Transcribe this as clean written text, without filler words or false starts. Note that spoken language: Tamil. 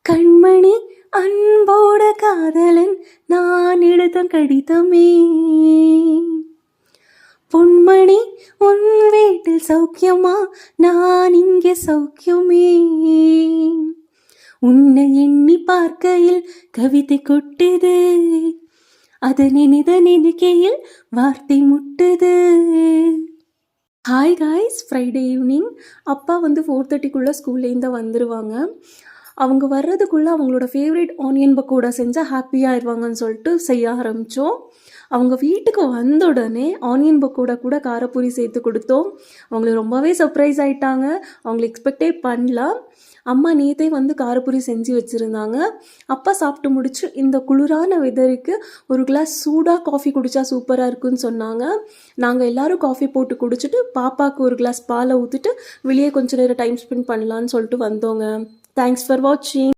கண்மணி அன்போட காதலன் நான் எழுதும் கடிதமே. பொன்மணி உன் வீட்டில் சௌக்கியமா, நான் இங்கே சௌக்கியமே. உன்னை எண்ணி பார்க்கையில் கவிதை கொட்டுது, அது நினைக்கையில் வார்த்தை முட்டுது. Hi guys, Friday evening. அப்பா 4:30க்குள்ளே ஸ்கூல்லேருந்து வந்துடுவாங்க. அவங்க வர்றதுக்குள்ளே அவங்களோட ஃபேவரட் ஆனியன் பக்கோடா செஞ்சால் ஹாப்பியாகிடுவாங்கன்னு சொல்லிட்டு செய்ய ஆரம்பித்தோம். அவங்க வீட்டுக்கு வந்த உடனே ஆனியன் பக்கோடா கூட காரப்பூரி சேர்த்து கொடுத்தோம். அவங்களுக்கு ரொம்பவே சர்ப்ரைஸ் ஆகிட்டாங்க. அவங்களை எக்ஸ்பெக்டே பண்ணல. அம்மா நேற்றே காரப்பூரி செஞ்சு வச்சுருந்தாங்க. அப்பா சாப்பிட்டு முடிச்சு இந்த குளிரான வெதருக்கு ஒரு கிளாஸ் சூடாக காஃபி குடித்தா சூப்பராக இருக்குன்னு சொன்னாங்க. நாங்கள் எல்லோரும் காஃபி போட்டு குடிச்சிட்டு பாப்பாவுக்கு ஒரு கிளாஸ் பாலை ஊற்றிட்டு வெளியே கொஞ்சம் நேரம் டைம் ஸ்பெண்ட் பண்ணலான்னு சொல்லிட்டு வந்தோங்க. தேங்க்ஸ் ஃபார் வாட்சிங்.